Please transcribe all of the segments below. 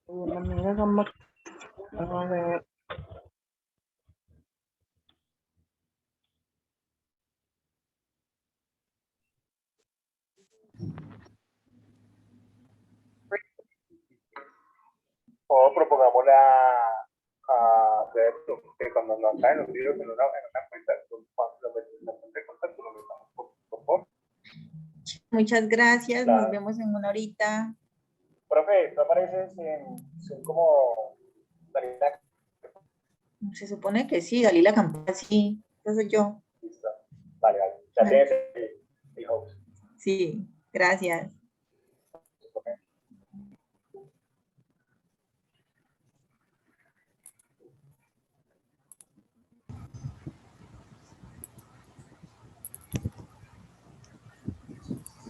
Bienvenidos a a ver. O propongamos hacer esto, que cuando nos caen los videos en una cuenta, la cuenta de contacto lo metamos por favor. Muchas gracias, nos vemos en una horita. Profe, ¿no aparece sin como Dalila? Se supone que sí, Dalila Campana, sí. Esa soy yo. Listo. Vale. Ya tienes el host. Sí, gracias.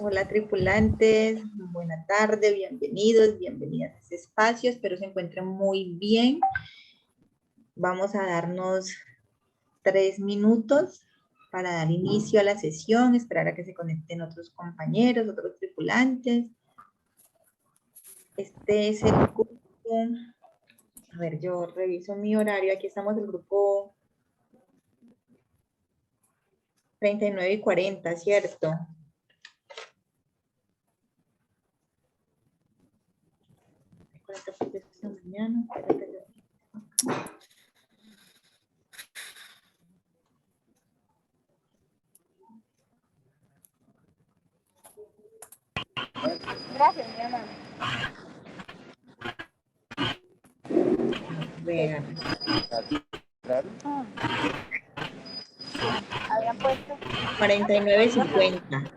Hola tripulantes, buena tarde, bienvenidos, bienvenidas a este espacio, espero se encuentren muy bien. Vamos a darnos 3 minutos para dar inicio a la sesión, esperar a que se conecten otros compañeros, otros tripulantes. Este es el grupo, a ver, yo reviso mi horario, aquí estamos el grupo 39 y 40, ¿cierto? Esta mañana, Gracias, mi amor. vean. Había puesto 49.50.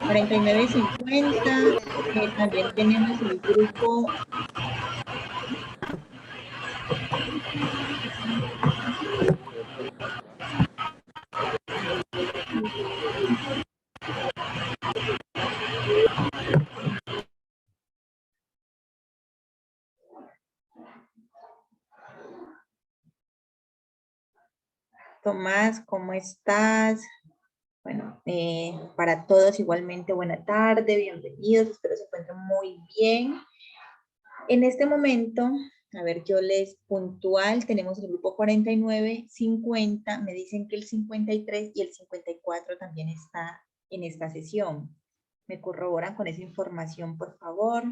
49.50. También tenemos el grupo Tomás, ¿cómo estás? Bueno, para todos igualmente buena tarde, bienvenidos, espero se encuentren muy bien. En este momento, a ver, yo les puntual, tenemos el grupo 49, 50, me dicen que el 53 y el 54 también está en esta sesión. ¿Me corroboran con esa información, por favor?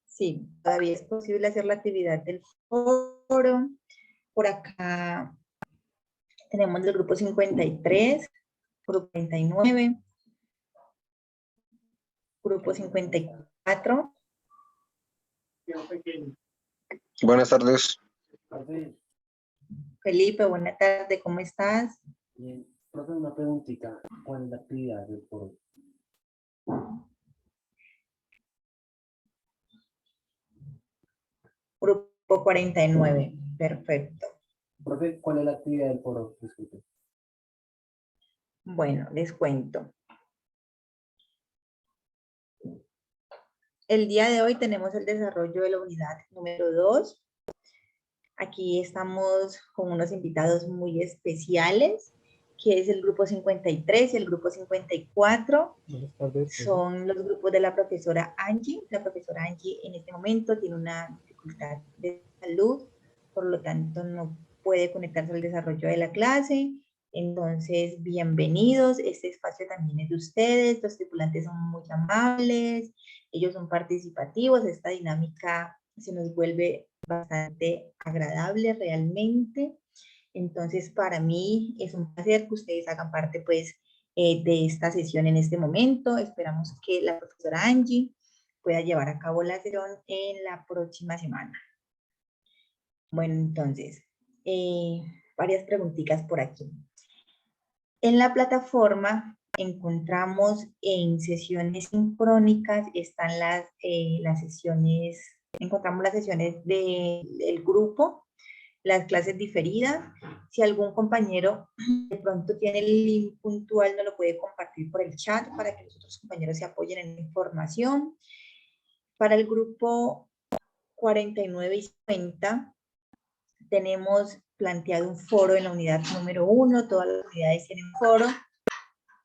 Sí, todavía es posible hacer la actividad del foro. Por acá tenemos el grupo 53, grupo 39, grupo 54. Buenas tardes. Felipe, buena tarde, ¿cómo estás? Bien, profe, una preguntita. ¿Cuál es la actividad del foro? Grupo 49, perfecto. Profe, ¿cuál es la actividad del foro? Disculpe. Bueno, les cuento. El día de hoy tenemos el desarrollo de la unidad número 2. Aquí estamos con unos invitados muy especiales, que es el grupo 53 y el grupo 54. Buenas tardes. Son los grupos de la profesora Angie. La profesora Angie en este momento tiene una dificultad de salud, por lo tanto no puede conectarse al desarrollo de la clase. Entonces, bienvenidos. Este espacio también es de ustedes. Los tripulantes son muy amables, ellos son participativos. Esta dinámica se nos vuelve bastante agradable realmente. Entonces, para mí es un placer que ustedes hagan parte, pues, de esta sesión en este momento. Esperamos que la profesora Angie pueda llevar a cabo la sesión en la próxima semana. Bueno, entonces, varias preguntitas por aquí. En la plataforma encontramos en sesiones sincrónicas, están las sesiones, encontramos las sesiones del grupo, las clases diferidas. Si algún compañero de pronto tiene el link puntual, no lo puede compartir por el chat para que los otros compañeros se apoyen en la información. Para el grupo 49 y 50, tenemos planteado un foro en la unidad número 1, todas las unidades tienen foro.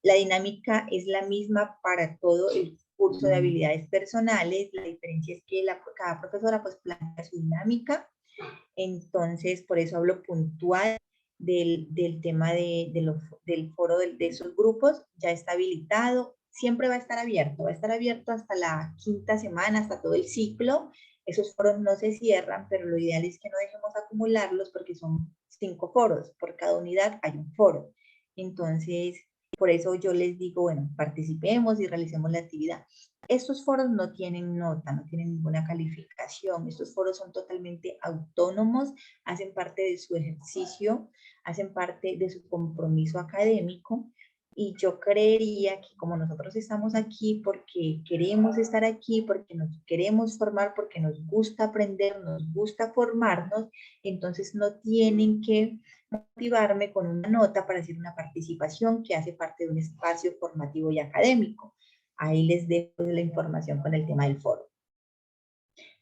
La dinámica es la misma para todo el curso de habilidades personales, la diferencia es que cada profesora pues plantea su dinámica, entonces por eso hablo puntual del tema del foro de esos grupos, ya está habilitado, siempre va a estar abierto hasta la quinta semana, hasta todo el ciclo. Esos foros no se cierran, pero lo ideal es que no dejemos acumularlos porque son 5 foros, por cada unidad hay un foro. Entonces, por eso yo les digo, bueno, participemos y realicemos la actividad. Estos foros no tienen nota, no tienen ninguna calificación. Estos foros son totalmente autónomos, hacen parte de su ejercicio, hacen parte de su compromiso académico. Y yo creería que como nosotros estamos aquí porque queremos estar aquí, porque nos queremos formar, porque nos gusta aprender, nos gusta formarnos, entonces no tienen que motivarme con una nota para hacer una participación que hace parte de un espacio formativo y académico. Ahí les dejo la información con el tema del foro.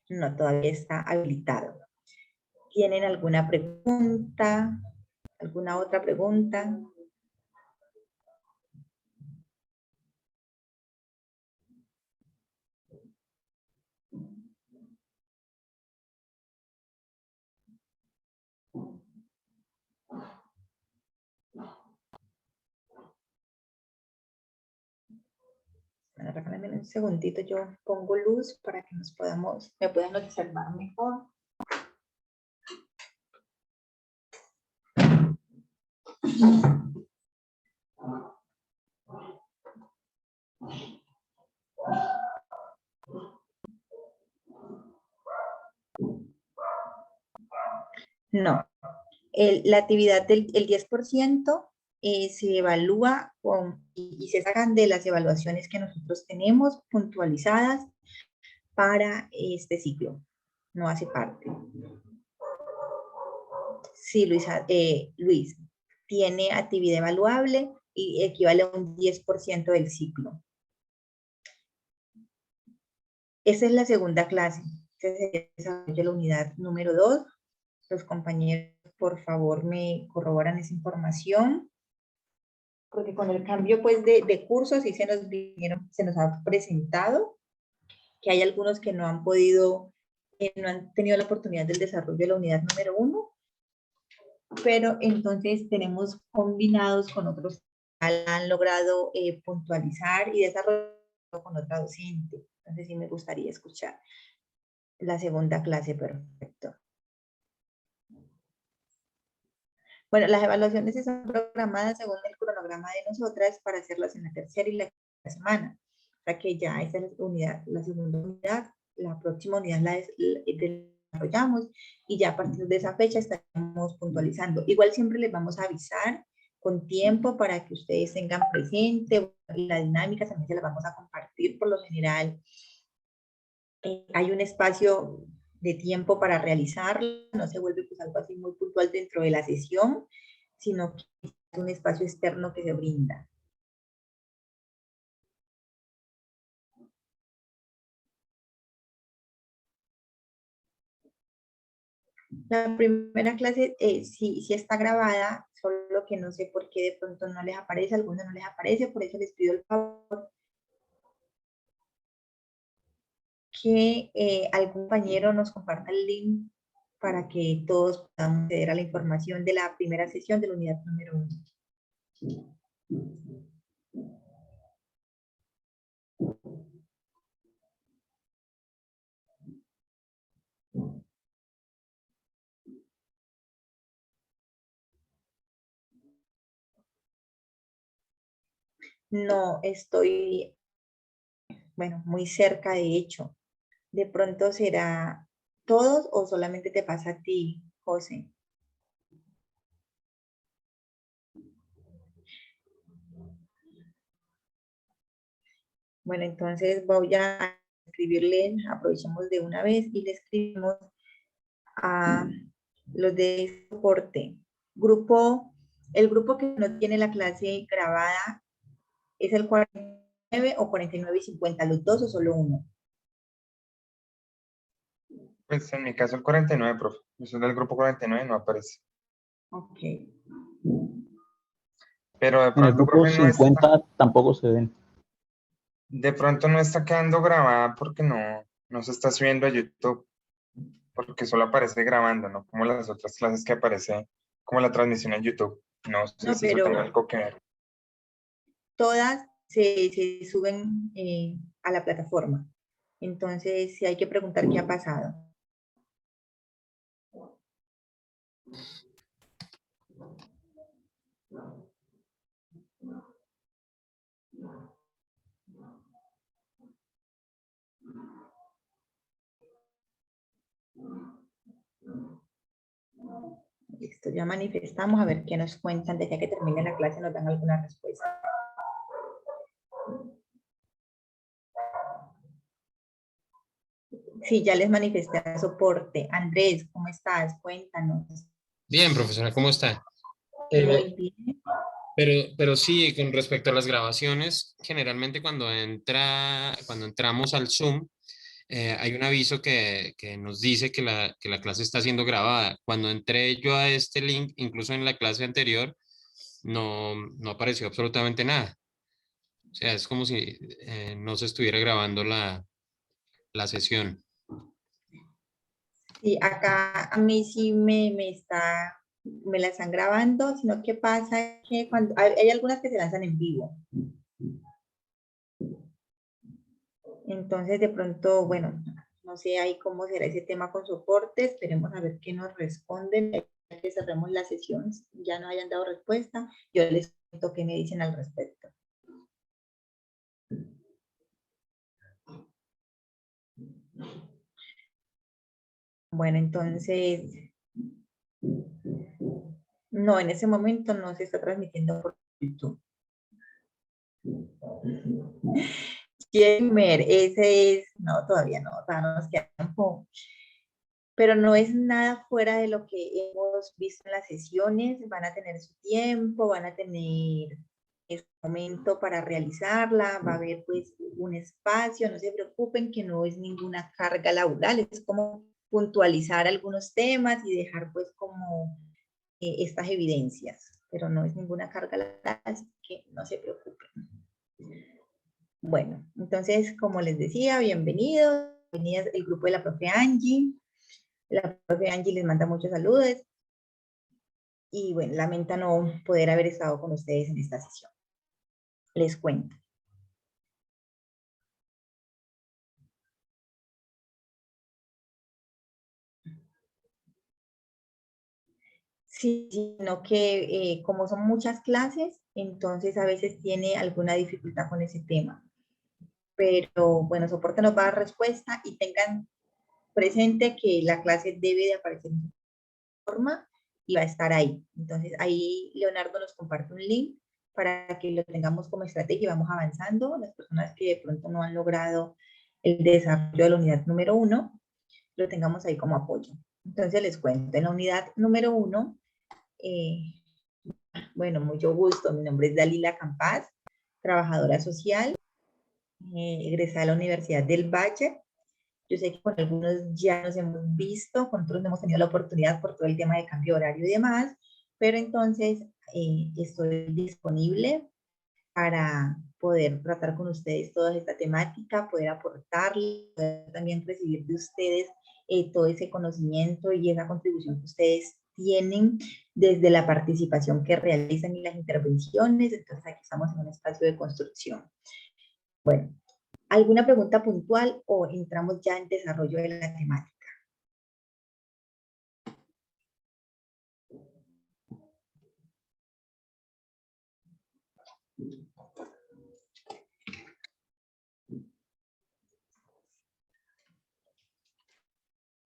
No, todavía está habilitado. ¿Tienen alguna pregunta? ¿Alguna otra pregunta? Bueno, regálame un segundito, yo pongo luz para que me puedan observar mejor. No, la actividad del 10% se evalúa y se sacan de las evaluaciones que nosotros tenemos puntualizadas para este ciclo. No hace parte. Sí, Luis, tiene actividad evaluable y equivale a un 10% del ciclo. Esa es la segunda clase. Este es el desarrollo de la unidad número 2. Los compañeros, por favor, me corroboran esa información. Porque con el cambio pues, de cursos sí se nos ha presentado que hay algunos que no han podido, no han tenido la oportunidad del desarrollo de la unidad número 1, pero entonces tenemos combinados con otros que han logrado puntualizar y desarrollar con otra docente. Entonces sí me gustaría escuchar la segunda clase, perfecto. Bueno, las evaluaciones están programadas según el cronograma de nosotras para hacerlas en la tercera y la cuarta semana. O sea que ya esta es la unidad, la segunda unidad, la próxima unidad la desarrollamos y ya a partir de esa fecha estaremos puntualizando. Igual siempre les vamos a avisar con tiempo para que ustedes tengan presente la dinámica, también se la vamos a compartir por lo general. Hay un espacio de tiempo para realizarlo, no se vuelve pues algo así muy puntual dentro de la sesión, sino que es un espacio externo que se brinda. La primera clase sí está grabada, solo que no sé por qué de pronto no les aparece, a algunos no les aparece, por eso les pido el favor que algún compañero nos comparta el link para que todos podamos acceder a la información de la primera sesión de la unidad número 1. No estoy bueno, muy cerca de hecho. De pronto será todos o solamente te pasa a ti, José. Bueno, entonces voy a escribirle, aprovechemos de una vez y le escribimos a los de soporte. El grupo que no tiene la clase grabada es el 49 o 49 y 50, los dos o solo uno. Pues en mi caso el 49, profe. Yo soy del grupo 49, no aparece. Ok. Pero de En el pronto, grupo profe, no está, 50 tampoco se ven. de pronto no está quedando grabada porque no se está subiendo a YouTube, porque solo aparece grabando, ¿no? Como las otras clases que aparece como la transmisión en YouTube. No sé No, si eso tenga pero algo que ver. todas se suben a la plataforma. Entonces, sí hay que preguntar qué ha pasado. Listo, ya manifestamos, a ver qué nos cuentan. Desde que termine la clase nos dan alguna respuesta. Sí, ya les manifesté a soporte. Andrés, ¿cómo estás? Cuéntanos. Bien, profesora, ¿cómo está? Eh, Muy bien. pero sí, con respecto a las grabaciones, generalmente cuando entramos al Zoom, hay un aviso que nos dice que la clase está siendo grabada. Cuando entré yo a este link, incluso en la clase anterior, no apareció absolutamente nada. O sea, es como si no se estuviera grabando la sesión. Sí, acá a mí sí me la están grabando, sino que pasa que cuando hay algunas que se lanzan en vivo. Entonces, de pronto, bueno, no sé ahí cómo será ese tema con soporte. Esperemos a ver qué nos responden. Ya que cerremos la sesión, ya no hayan dado respuesta, yo les cuento qué me dicen al respecto. Bueno, entonces, no, en ese momento no se está transmitiendo por YouTube. Gamer, ese es, no, todavía no, todavía nos queda tiempo. Pero no es nada fuera de lo que hemos visto en las sesiones. Van a tener su tiempo, van a tener ese momento para realizarla, va a haber pues un espacio, no se preocupen que no es ninguna carga laboral, es como puntualizar algunos temas y dejar pues como estas evidencias, pero no es ninguna carga laboral, así que no se preocupen. Bueno, entonces, como les decía, bienvenidos, bienvenidas el grupo de la profe Angie. La profe Angie les manda muchos saludos y bueno, lamenta no poder haber estado con ustedes en esta sesión. Les cuento. Sí, sino que como son muchas clases, entonces a veces tiene alguna dificultad con ese tema. Pero bueno, soporte nos va a dar respuesta y tengan presente que la clase debe de aparecer en forma y va a estar ahí. Entonces ahí Leonardo nos comparte un link para que lo tengamos como estrategia y vamos avanzando. Las personas que de pronto no han logrado el desarrollo de la unidad número 1, lo tengamos ahí como apoyo. Entonces les cuento, en la unidad número 1, bueno, mucho gusto, mi nombre es Dalila Campas, trabajadora social, egresada de la Universidad del Valle. Yo sé que con algunos ya nos hemos visto, con otros no hemos tenido la oportunidad por todo el tema de cambio de horario y demás, pero entonces estoy disponible para poder tratar con ustedes toda esta temática, poder aportarles, poder también recibir de ustedes todo ese conocimiento y esa contribución que ustedes tienen desde la participación que realizan y las intervenciones. Entonces aquí estamos en un espacio de construcción. Bueno, ¿alguna pregunta puntual o entramos ya en desarrollo de la temática?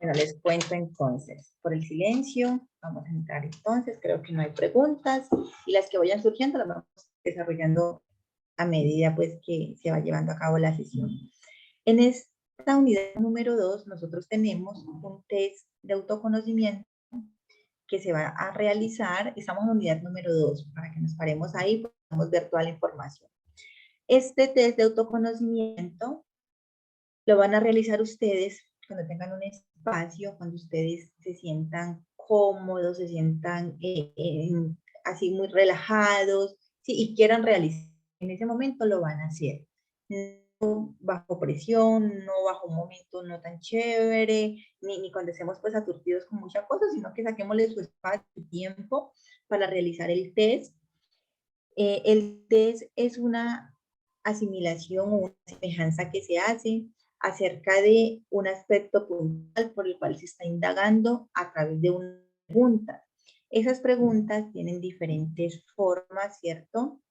Bueno, les cuento entonces, por el silencio, vamos a entrar entonces, creo que no hay preguntas, y las que vayan surgiendo las vamos desarrollando a medida pues que se va llevando a cabo la sesión. En esta unidad número 2, nosotros tenemos un test de autoconocimiento que se va a realizar, estamos en unidad número 2, para que nos paremos ahí, podamos ver toda la información. Este test de autoconocimiento lo van a realizar ustedes cuando tengan un espacio, cuando ustedes se sientan cómodos, se sientan así muy relajados, ¿sí? Y quieran realizar. En ese momento lo van a hacer. No bajo presión, no bajo un momento no tan chévere, ni cuando estemos pues aturdidos con muchas cosas, sino que saquémosle su espacio, su tiempo para realizar el test. El test es una asimilación o una semejanza que se hace acerca de un aspecto puntual por el cual se está indagando a través de una pregunta. Esas preguntas tienen diferentes formas, ¿cierto?,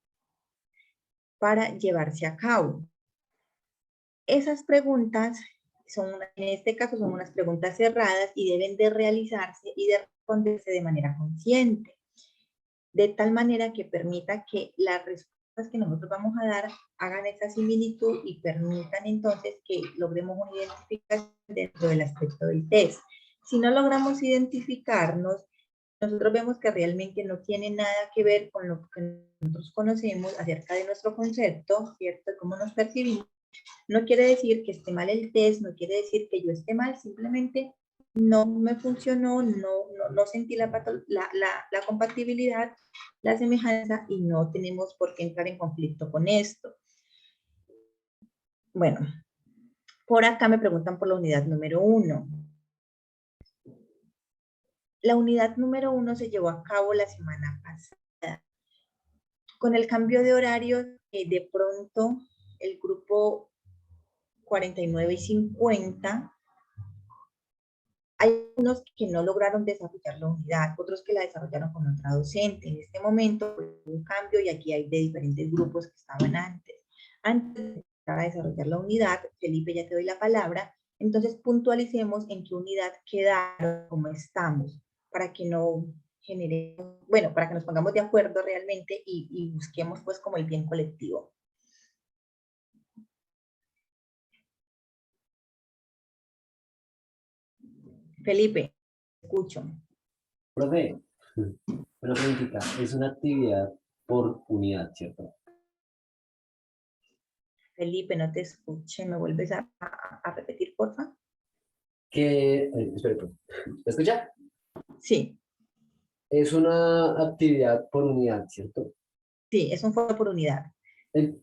para llevarse a cabo. Esas preguntas son, en este caso, son unas preguntas cerradas y deben de realizarse y de responderse de manera consciente, de tal manera que permita que las respuestas que nosotros vamos a dar hagan esa similitud y permitan entonces que logremos una identificación dentro del aspecto del test. Si no logramos identificarnos, nosotros vemos que realmente no tiene nada que ver con lo que nosotros conocemos acerca de nuestro concepto, ¿cierto? Cómo nos percibimos. No quiere decir que esté mal el test, no quiere decir que yo esté mal, simplemente no me funcionó, no sentí la compatibilidad, la semejanza y no tenemos por qué entrar en conflicto con esto. Bueno, por acá me preguntan por la unidad número 1. La unidad número 1 se llevó a cabo la semana pasada. Con el cambio de horario, de pronto el grupo 49 y 50, hay unos que no lograron desarrollar la unidad, otros que la desarrollaron con otra docente. En este momento hubo un cambio y aquí hay de diferentes grupos que estaban antes. Antes de empezar a desarrollar la unidad, Felipe, ya te doy la palabra, entonces puntualicemos en qué unidad quedaron, cómo estamos, para que no generemos, bueno, para que nos pongamos de acuerdo realmente y busquemos pues como el bien colectivo. Felipe, escucho. Profe, una preguntita, es una actividad por unidad, ¿cierto? Felipe, no te escuché, ¿me vuelves a repetir, porfa? Espera, profe. ¿Me escucha? Sí, Es una actividad por unidad, ¿cierto? sí, es un foro por unidad. En-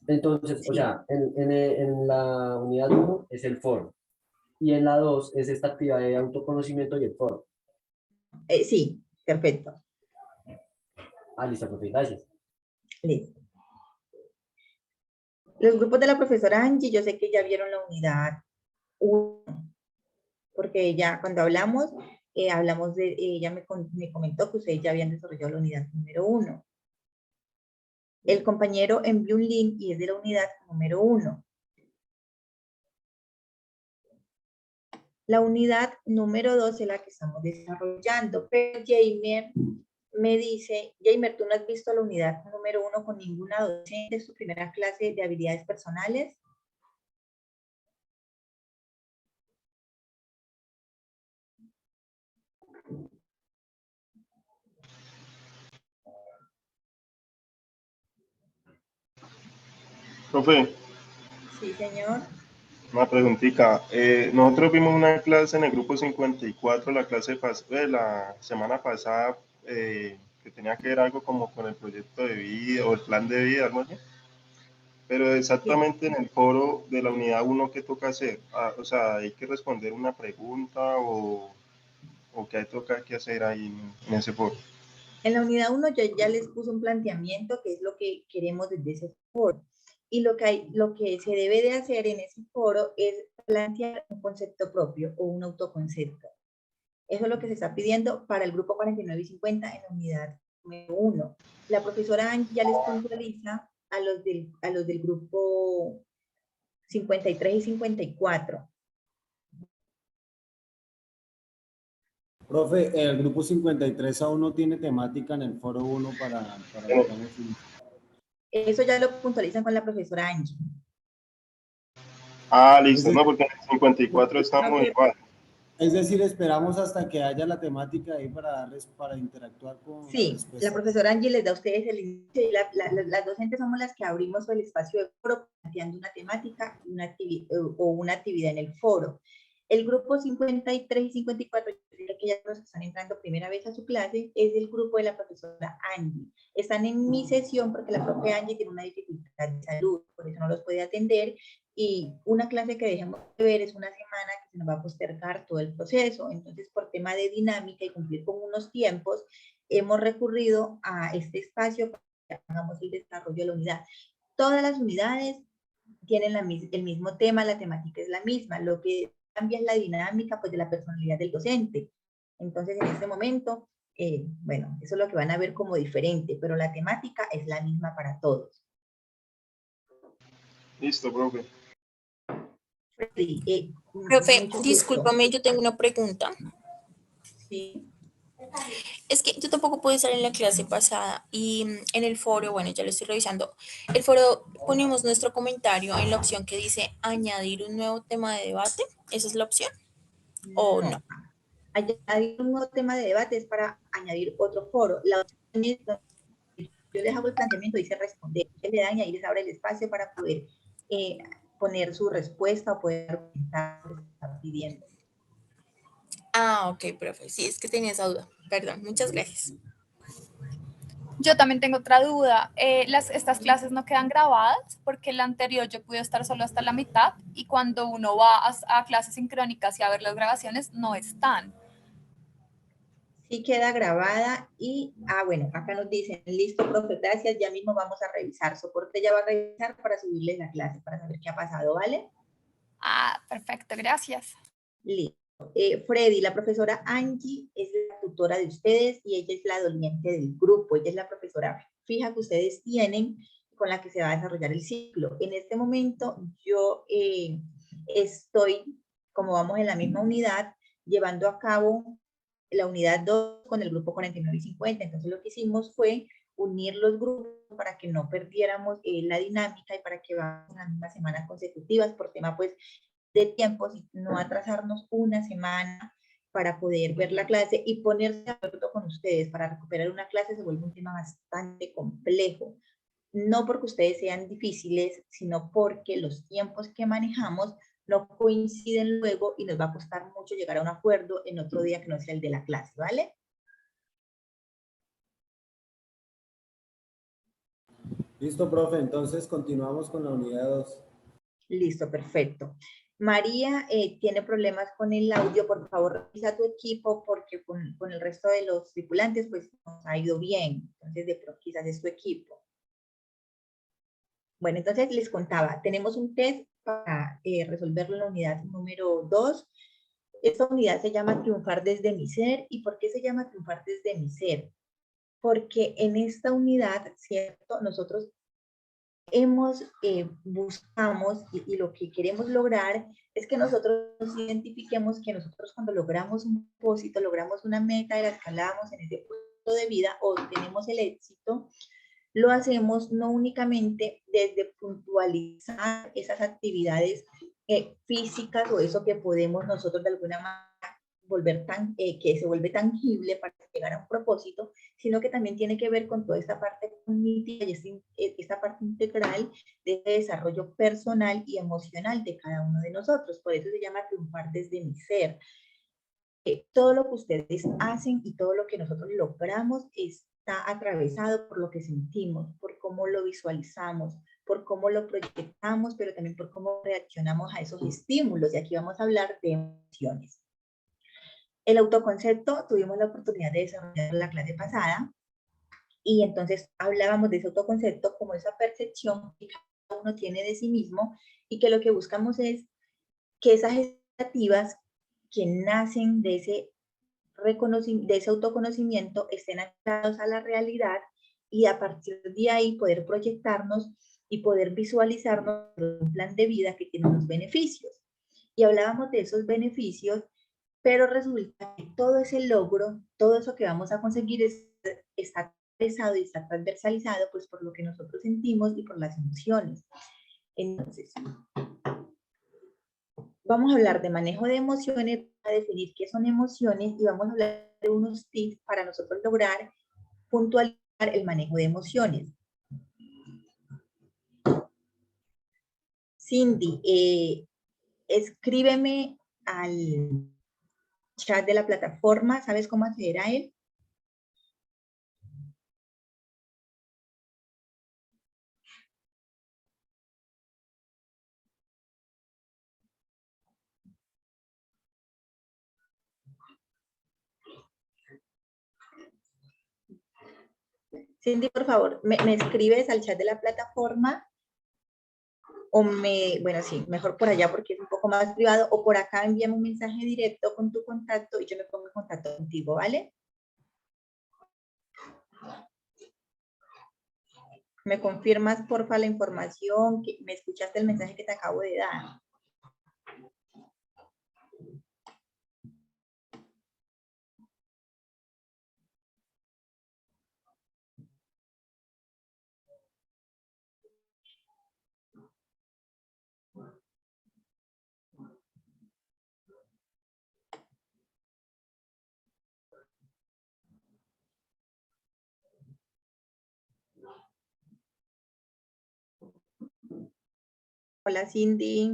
Entonces, o Sí. sea, en la unidad 1 es el foro y en la 2 es esta actividad de autoconocimiento y el foro. Sí, perfecto. Ah, listo, profe, gracias. Listo. Los grupos de la profesora Angie, yo sé que ya vieron la unidad 1, porque ya cuando hablamos, ella me comentó que ustedes ya habían desarrollado la unidad número 1. El compañero envió un link y es de la unidad número 1. La unidad número 2 es la que estamos desarrollando, pero Jamer me dice, Jamer, ¿tú no has visto la unidad número 1 con ninguna docente? ¿Es tu primera clase de habilidades personales? Profe, Sí, señor. una preguntita. Nosotros vimos una clase en el grupo 54, la semana pasada, que tenía que ver algo como con el proyecto de vida o el plan de vida, algo así. Pero Sí. exactamente en el foro de la unidad 1, ¿qué toca hacer? Ah, o sea, ¿hay que responder una pregunta o qué toca que hacer ahí en ese foro? En la unidad 1 yo ya les puse un planteamiento que es lo que queremos desde ese foro. Y lo que se debe de hacer en ese foro es plantear un concepto propio o un autoconcepto. Eso es lo que se está pidiendo para el grupo 49 y 50 en la unidad número 1. La profesora Angie ya les puntualiza a los del grupo 53 y 54. Profe, el grupo 53 aún no tiene temática en el foro 1 para digamos, Eso ya lo puntualizan con la profesora Angie. Ah, listo, no, porque en el 54 estamos igual. es decir, esperamos hasta que haya la temática ahí para interactuar con Sí, las respuestas. la profesora Angie les da a ustedes el inicio y las docentes somos las que abrimos el espacio de foro planteando una temática o una actividad en el foro. El grupo 53 y 54, que ya los que están entrando primera vez a su clase, es el grupo de la profesora Angie. Están en mi sesión porque la propia Angie tiene una dificultad de salud, por eso no los puede atender. Y una clase que dejemos de ver es una semana que se nos va a postergar todo el proceso. Entonces, por tema de dinámica y cumplir con unos tiempos, hemos recurrido a este espacio para que hagamos el desarrollo de la unidad. Todas las unidades tienen el mismo tema, la temática es la misma. Lo que cambia es la dinámica pues, de la personalidad del docente. Entonces, en este momento, bueno, eso es lo que van a ver como diferente, pero la temática es la misma para todos. Listo, profe. Sí, Profe, discúlpame, yo tengo una pregunta. Sí. Es que yo tampoco pude estar en la clase pasada y en el foro, bueno, ya lo estoy revisando. El foro ponemos nuestro comentario en la opción que dice añadir un nuevo tema de debate. ¿Esa es la opción? ¿O no? Añadir un nuevo tema de debate es para añadir otro foro. La opción es, yo les hago el planteamiento, dice responder. Ustedes le dan y ahí les abre el espacio para poder poner su respuesta o poder argumentar lo que están pidiendo. Ah, ok, profe. Sí, es que tenía esa duda. Perdón, muchas gracias. Yo también tengo otra duda. Estas clases no quedan grabadas porque la anterior yo pude estar solo hasta la mitad y cuando uno va a clases sincrónicas y a ver las grabaciones no están. Sí queda grabada y, bueno, acá nos dicen, listo, profe, gracias, ya mismo vamos a revisar. Soporte ya va a revisar para subirles la clase, para saber qué ha pasado, ¿vale? Ah, perfecto, gracias. Listo. Freddy, la profesora Angie es la tutora de ustedes y ella es la doliente del grupo. Ella es la profesora fija que ustedes tienen con la que se va a desarrollar el ciclo. En este momento yo estoy, como vamos en la misma unidad, llevando a cabo la unidad 2 con el grupo 49 y 50. Entonces lo que hicimos fue unir los grupos para que no perdiéramos la dinámica y para que vamos a las mismas semanas consecutivas por tema pues de tiempos y no atrasarnos una semana para poder ver la clase y ponerse de acuerdo con ustedes. Para recuperar una clase se vuelve un tema bastante complejo. No porque ustedes sean difíciles, sino porque los tiempos que manejamos no coinciden luego y nos va a costar mucho llegar a un acuerdo en otro día que no sea el de la clase, ¿vale? Listo, profe, entonces continuamos con la unidad 2. Listo, perfecto. María tiene problemas con el audio, por favor revisa tu equipo porque con el resto de los tripulantes pues nos ha ido bien, entonces quizás es tu equipo. Bueno, entonces les contaba, tenemos un test para resolverlo en la unidad número 2. Esta unidad se llama Triunfar desde mi ser. ¿Y por qué se llama Triunfar desde mi ser? Porque en esta unidad, ¿cierto? Nosotros buscamos y lo que queremos lograr es que nosotros identifiquemos que nosotros cuando logramos un propósito, logramos una meta y la escalamos en ese punto de vida o tenemos el éxito, lo hacemos no únicamente desde puntualizar esas actividades físicas o eso que podemos nosotros de alguna manera volver que se vuelve tangible para llegar a un propósito, sino que también tiene que ver con toda esta parte cognitiva y esta parte integral de desarrollo personal y emocional de cada uno de nosotros. Por eso se llama Triunfar desde mi ser. Todo lo que ustedes hacen y todo lo que nosotros logramos está atravesado por lo que sentimos, por cómo lo visualizamos, por cómo lo proyectamos, pero también por cómo reaccionamos a esos estímulos. Y aquí vamos a hablar de emociones. El autoconcepto tuvimos la oportunidad de desarrollar en la clase pasada y entonces hablábamos de ese autoconcepto como esa percepción que cada uno tiene de sí mismo y que lo que buscamos es que esas expectativas que nacen de ese autoconocimiento estén anclados a la realidad y a partir de ahí poder proyectarnos y poder visualizarnos un plan de vida que tiene unos beneficios. Y hablábamos de esos beneficios pero resulta que todo ese logro, todo eso que vamos a conseguir está atravesado y está transversalizado pues por lo que nosotros sentimos y por las emociones. Entonces, vamos a hablar de manejo de emociones, para definir qué son emociones y vamos a hablar de unos tips para nosotros lograr puntualizar el manejo de emociones. Cindy, escríbeme al chat de la plataforma, ¿sabes cómo acceder a él? Cindy, por favor, ¿me escribes al chat de la plataforma? O bueno, sí, mejor por allá porque es un poco más privado, o por acá envíame un mensaje directo con tu contacto y yo me pongo en contacto contigo, ¿vale? ¿Me confirmas, porfa, la información? Que ¿me escuchaste el mensaje que te acabo de dar? Hola, Cindy.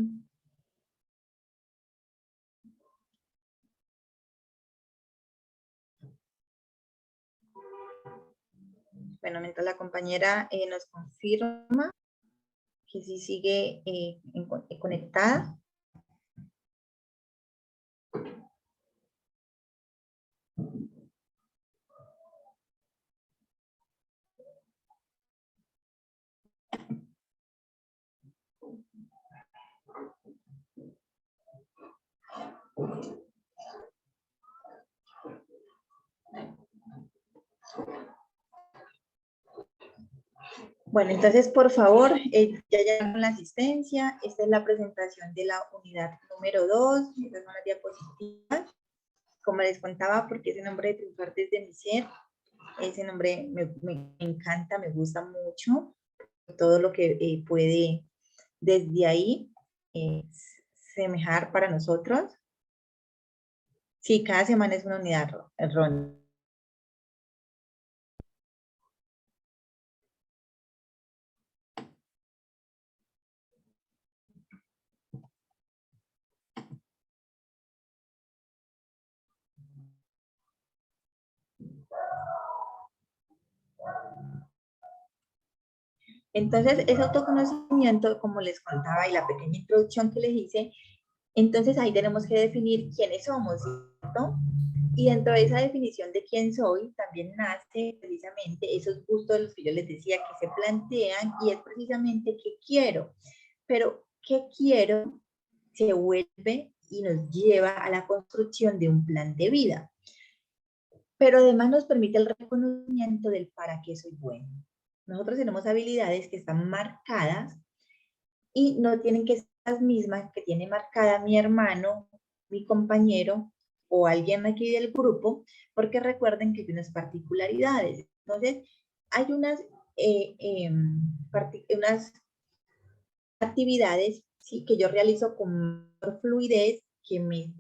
Bueno, mientras la compañera nos confirma que sí sigue conectada. Bueno, entonces, por favor, ya llegaron la asistencia. Esta es la presentación de la unidad número 2. Estas son las diapositivas. Como les contaba, porque ese nombre de Triunfar desde mi ser, ese nombre me encanta, me gusta mucho. Todo lo que puede desde ahí semejar para nosotros. Sí, cada semana es una unidad, Ron. Entonces, ese autoconocimiento, como les contaba, y la pequeña introducción que les hice, entonces ahí tenemos que definir quiénes somos, ¿cierto? Y dentro de esa definición de quién soy, también nace precisamente esos gustos de los que yo les decía que se plantean, y es precisamente qué quiero. Pero qué quiero se vuelve y nos lleva a la construcción de un plan de vida. Pero además nos permite el reconocimiento del para qué soy bueno. Nosotros tenemos habilidades que están marcadas y no tienen que ser las mismas que tiene marcada mi hermano, mi compañero o alguien aquí del grupo, porque recuerden que hay unas particularidades. Entonces, hay unas actividades, ¿sí?, que yo realizo con fluidez, que me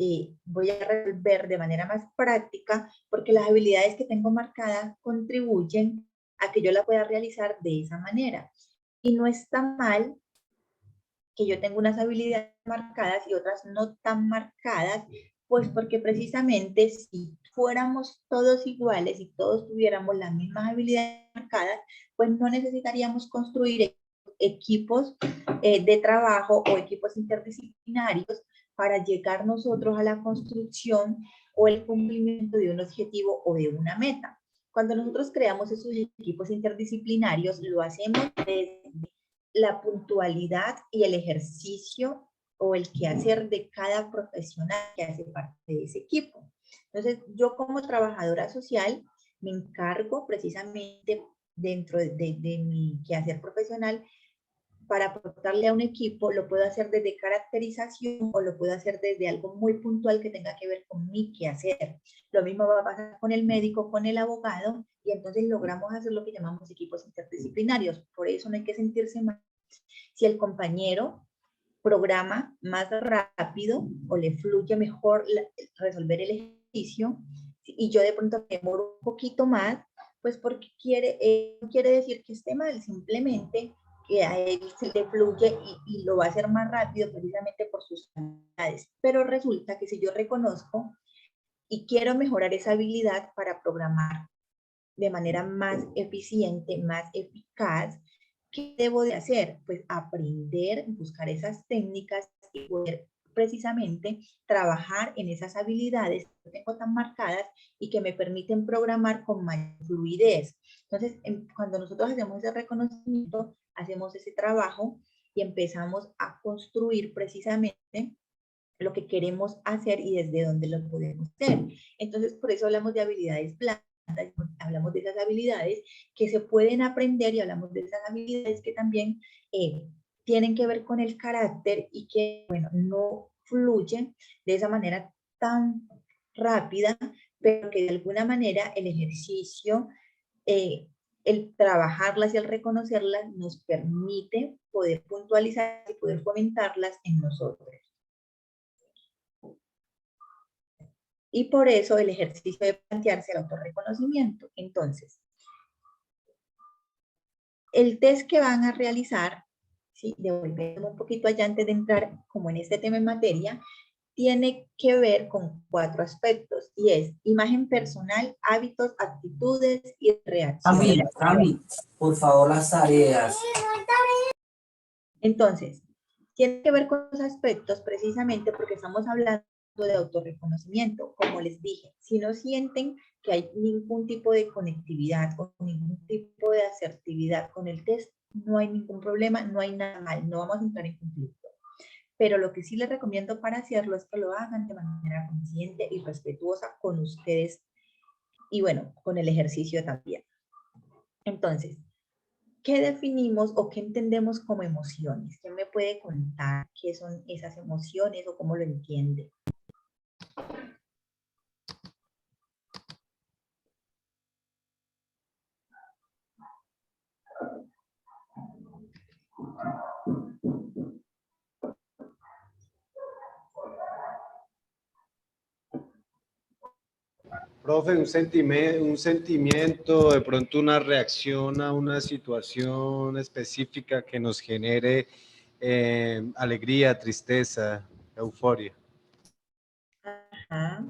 voy a resolver de manera más práctica, porque las habilidades que tengo marcadas contribuyen a que yo la pueda realizar de esa manera. Y no está mal que yo tenga unas habilidades marcadas y otras no tan marcadas, pues porque precisamente si fuéramos todos iguales y todos tuviéramos las mismas habilidades marcadas, pues no necesitaríamos construir equipos de trabajo o equipos interdisciplinarios para llegar nosotros a la construcción o el cumplimiento de un objetivo o de una meta. Cuando nosotros creamos esos equipos interdisciplinarios, lo hacemos desde la puntualidad y el ejercicio o el quehacer de cada profesional que hace parte de ese equipo. Entonces, yo como trabajadora social me encargo precisamente dentro de mi quehacer profesional para aportarle a un equipo, lo puedo hacer desde caracterización o lo puedo hacer desde algo muy puntual que tenga que ver con mi quehacer. Lo mismo va a pasar con el médico, con el abogado, y entonces logramos hacer lo que llamamos equipos interdisciplinarios. Por eso no hay que sentirse mal si el compañero programa más rápido o le fluye mejor resolver el ejercicio y yo de pronto me demoro un poquito más, pues porque no quiere decir que esté mal, simplemente que a él se le fluye y lo va a hacer más rápido precisamente por sus habilidades. Pero resulta que si yo reconozco y quiero mejorar esa habilidad para programar de manera más eficiente, más eficaz, ¿qué debo de hacer? Pues aprender, buscar esas técnicas y poder precisamente trabajar en esas habilidades que tengo tan marcadas y que me permiten programar con mayor fluidez. Entonces, cuando nosotros hacemos ese reconocimiento, hacemos ese trabajo y empezamos a construir precisamente lo que queremos hacer y desde dónde lo podemos hacer. Entonces, por eso hablamos de habilidades blandas, hablamos de esas habilidades que se pueden aprender y hablamos de esas habilidades que también tienen que ver con el carácter y que, bueno, no fluyen de esa manera tan rápida, pero que de alguna manera el ejercicio, el trabajarlas y el reconocerlas nos permite poder puntualizar y poder fomentarlas en nosotros. Y por eso el ejercicio de plantearse el autorreconocimiento. Entonces, el test que van a realizar, ¿sí? Devolviendo un poquito allá antes de entrar como en este tema en materia, tiene que ver con 4 aspectos, y es imagen personal, hábitos, actitudes y reacciones. Cami, por favor, las tareas. Entonces, tiene que ver con los aspectos precisamente porque estamos hablando de autorreconocimiento. Como les dije, si no sienten que hay ningún tipo de conectividad o ningún tipo de asertividad con el test, no hay ningún problema, no hay nada mal, no vamos a entrar en conflicto. Pero lo que sí les recomiendo para hacerlo es que lo hagan de manera consciente y respetuosa con ustedes y bueno, con el ejercicio también. Entonces, ¿qué definimos o qué entendemos como emociones? ¿Quién me puede contar qué son esas emociones o cómo lo entiende? Profe, un sentimiento, de pronto una reacción a una situación específica que nos genere alegría, tristeza, euforia. Ajá.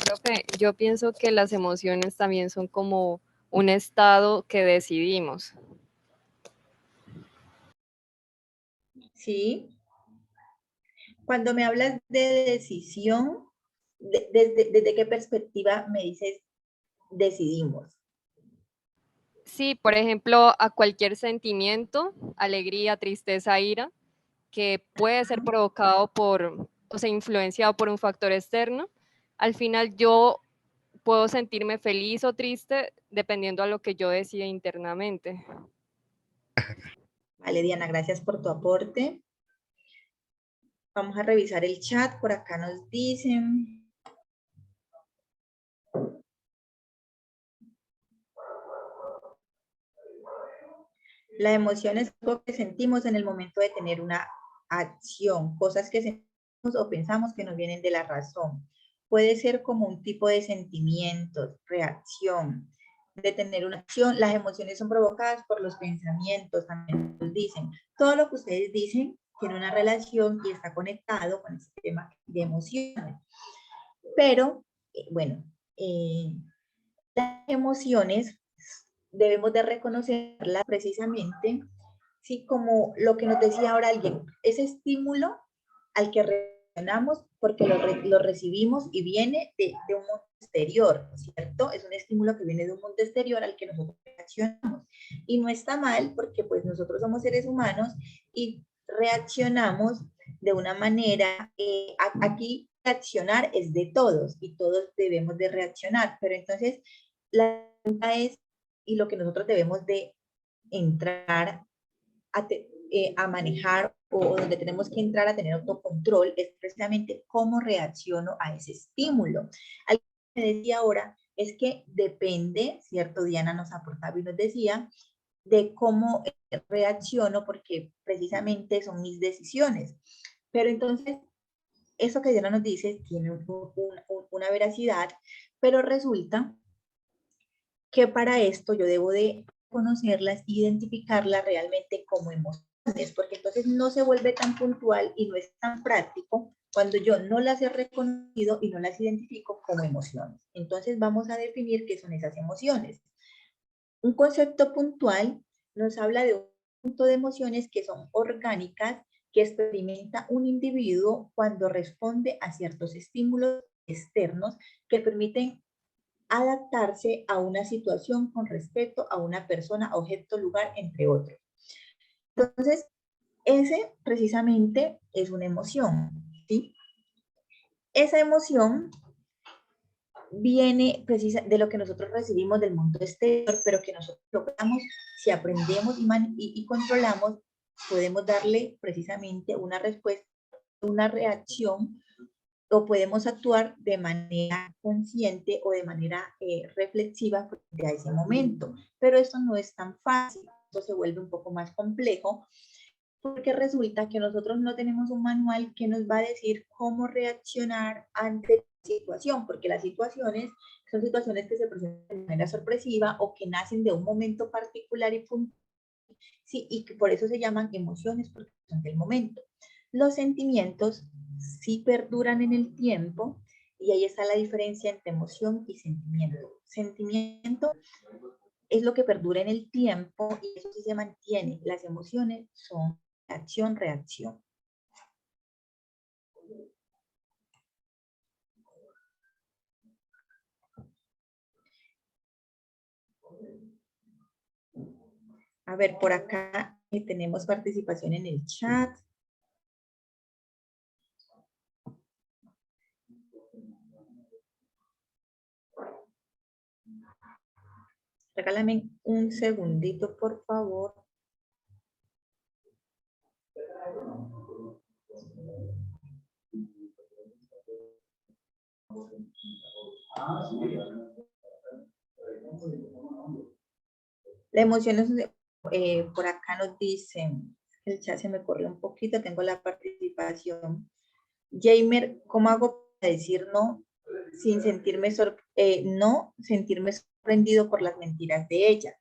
Profe, yo pienso que las emociones también son como un estado que decidimos. ¿Sí? Cuando me hablas de decisión, ¿desde qué perspectiva me dices decidimos? Sí, por ejemplo, a cualquier sentimiento, alegría, tristeza, ira, que puede ser provocado por, o sea, influenciado por un factor externo, al final yo puedo sentirme feliz o triste dependiendo a lo que yo decida internamente. Vale, Diana, gracias por tu aporte. Vamos a revisar el chat, por acá nos dicen. La emoción es lo que sentimos en el momento de tener una acción, cosas que sentimos o pensamos que nos vienen de la razón. Puede ser como un tipo de sentimientos, reacción, de tener una acción. Las emociones son provocadas por los pensamientos, también nos dicen. Todo lo que ustedes dicen tiene una relación y está conectado con este tema de emociones. Pero, bueno, las emociones debemos de reconocerlas precisamente, ¿sí? Como lo que nos decía ahora alguien, ese estímulo al que reaccionamos porque lo recibimos y viene de un mundo exterior, ¿cierto? Es un estímulo que viene de un mundo exterior al que nosotros reaccionamos. Y no está mal porque pues nosotros somos seres humanos y reaccionamos de una manera, aquí reaccionar es de todos y todos debemos de reaccionar, pero entonces la pregunta es, y lo que nosotros debemos de entrar a manejar o donde tenemos que entrar a tener autocontrol es precisamente cómo reacciono a ese estímulo. Algo que me decía ahora es que depende, ¿cierto? Diana nos aportaba y nos decía, de cómo reacciono porque precisamente son mis decisiones. Pero entonces, eso que Diana nos dice tiene una veracidad, pero resulta que para esto yo debo de conocerlas, identificarlas realmente como emociones, porque entonces no se vuelve tan puntual y no es tan práctico cuando yo no las he reconocido y no las identifico como emociones. Entonces vamos a definir qué son esas emociones. Un concepto puntual nos habla de un conjunto de emociones que son orgánicas que experimenta un individuo cuando responde a ciertos estímulos externos que permiten adaptarse a una situación con respecto a una persona, objeto, lugar, entre otros. Entonces, ese precisamente es una emoción, ¿sí? Esa emoción viene de lo que nosotros recibimos del mundo exterior, pero que nosotros logramos, si aprendemos y controlamos, podemos darle precisamente una respuesta, una reacción, o podemos actuar de manera consciente o de manera reflexiva frente a ese momento. Pero esto no es tan fácil, esto se vuelve un poco más complejo, porque resulta que nosotros no tenemos un manual que nos va a decir cómo reaccionar ante la situación, porque las situaciones son situaciones que se presentan de manera sorpresiva o que nacen de un momento particular y puntual, sí, y que por eso se llaman emociones, porque son del momento. Los sentimientos sí perduran en el tiempo y ahí está la diferencia entre emoción y sentimiento. Sentimiento es lo que perdura en el tiempo y eso sí se mantiene. Las emociones son acción-reacción. A ver, por acá tenemos participación en el chat. Regálame un segundito, por favor. La emoción es, por acá nos dicen, el chat se me corre un poquito, tengo la participación. Jamer, ¿cómo hago para decir no sin sentirme, no sentirme sorprendido por las mentiras de ella?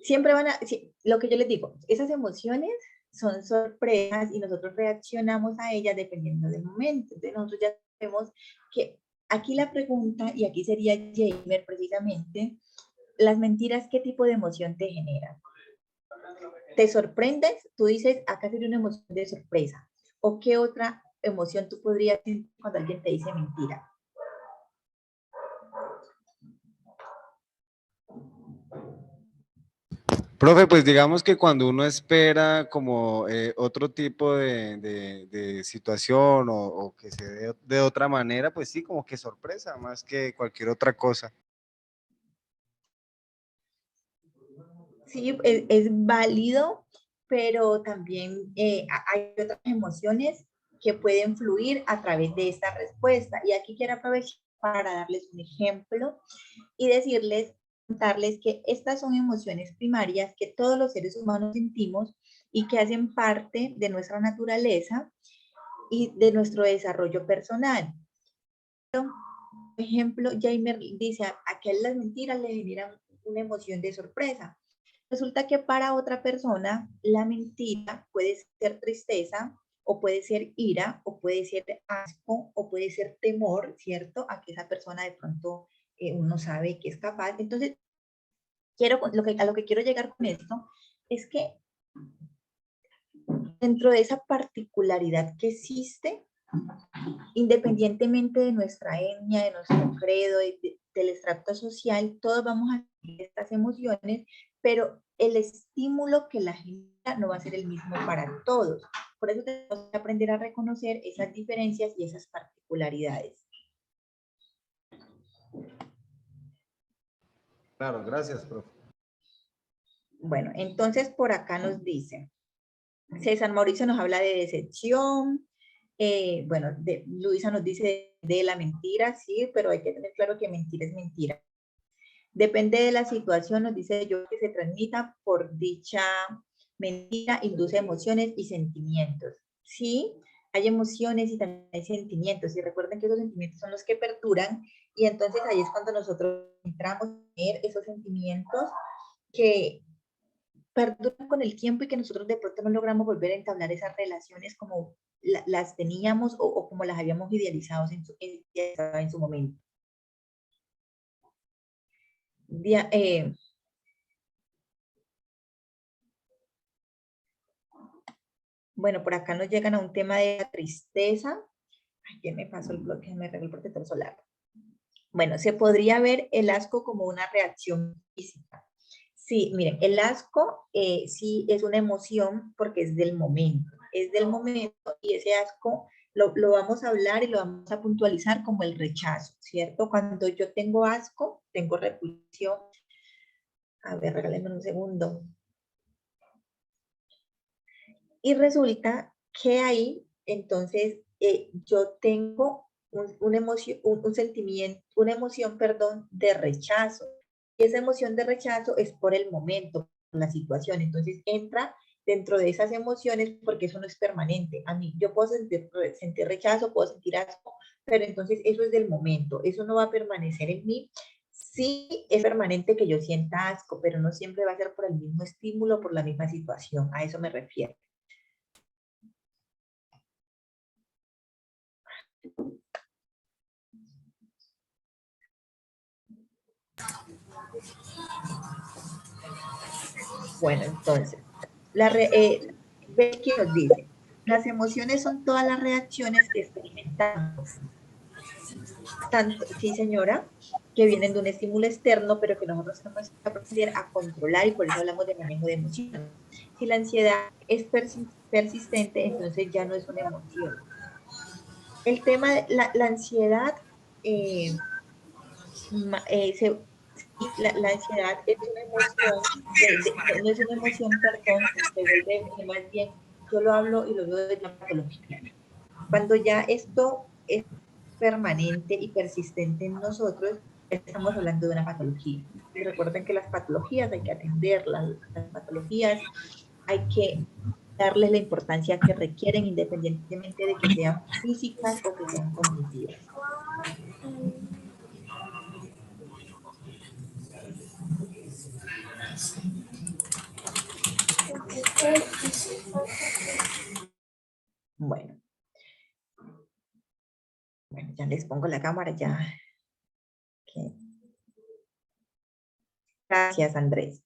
Siempre van a, sí, lo que yo les digo, esas emociones son sorpresas y nosotros reaccionamos a ellas dependiendo del momento. Entonces nosotros ya sabemos que aquí la pregunta, y aquí sería Jamer precisamente, las mentiras, ¿qué tipo de emoción te generan? ¿Te sorprendes? Tú dices, acá sería una emoción de sorpresa. ¿O qué otra emoción tú podrías sentir cuando alguien te dice mentira? Profe, pues digamos que cuando uno espera como otro tipo de situación o que se dé de otra manera, pues sí, como que sorpresa, más que cualquier otra cosa. Sí, es válido, pero también hay otras emociones que pueden fluir a través de esta respuesta. Y aquí quiero aprovechar para darles un ejemplo y decirles, contarles que estas son emociones primarias que todos los seres humanos sentimos y que hacen parte de nuestra naturaleza y de nuestro desarrollo personal. Por ejemplo, Jamer dice, a aquel las mentiras le generan una emoción de sorpresa. Resulta que para otra persona la mentira puede ser tristeza, o puede ser ira, o puede ser asco, o puede ser temor, ¿cierto? A que esa persona de pronto uno sabe que es capaz. Entonces, a lo que quiero llegar con esto es que dentro de esa particularidad que existe, independientemente de nuestra etnia, de nuestro credo, del estrato social, todos vamos a tener estas emociones, pero el estímulo que la genera no va a ser el mismo para todos. Por eso tenemos que aprender a reconocer esas diferencias y esas particularidades. Claro, gracias, profe. Bueno, entonces por acá nos dice, César Mauricio nos habla de decepción, bueno, Luisa nos dice de la mentira, sí, pero hay que tener claro que mentira es mentira. Depende de la situación, nos dice yo, que se transmita por dicha mentira, induce emociones y sentimientos. Sí, hay emociones y también hay sentimientos, y recuerden que esos sentimientos son los que perduran, y entonces ahí es cuando nosotros entramos a ver esos sentimientos que perduran con el tiempo y que nosotros de pronto no logramos volver a entablar esas relaciones como las teníamos o como las habíamos idealizado en su momento. Bueno, por acá nos llegan a un tema de la tristeza. Ay, ¿qué me pasó el bloque? Me regó el protector solar. Bueno, se podría ver el asco como una reacción física. Sí, miren, el asco sí es una emoción porque es del momento y ese asco lo vamos a hablar y lo vamos a puntualizar como el rechazo, ¿cierto? Cuando yo tengo asco, tengo repulsión. A ver, regálenme un segundo. Y resulta que ahí, entonces, yo tengo una emoción, perdón, de rechazo. Y esa emoción de rechazo es por el momento, por la situación. Entonces, entra dentro de esas emociones porque eso no es permanente. A mí, yo puedo sentir rechazo, puedo sentir asco, pero entonces eso es del momento. Eso no va a permanecer en mí. Sí es permanente que yo sienta asco, pero no siempre va a ser por el mismo estímulo, por la misma situación. A eso me refiero. Bueno, entonces, Becky nos dice, las emociones son todas las reacciones que experimentamos. Tanto, sí, señora, que vienen de un estímulo externo, pero que nosotros tenemos que aprender a controlar, y por eso hablamos de manejo de emociones. Si la ansiedad es persistente, entonces ya no es una emoción. El tema de la ansiedad, la ansiedad es una emoción, no es una emoción, perdón, se vuelve más bien, yo lo hablo y lo veo de la patología. Cuando ya esto es permanente y persistente en nosotros, estamos hablando de una patología. Y recuerden que las patologías hay que atenderlas, las patologías hay que darles la importancia que requieren, independientemente de que sean físicas o que sean cognitivas. Bueno, ya les pongo la cámara ya. Okay. Gracias, Andrés.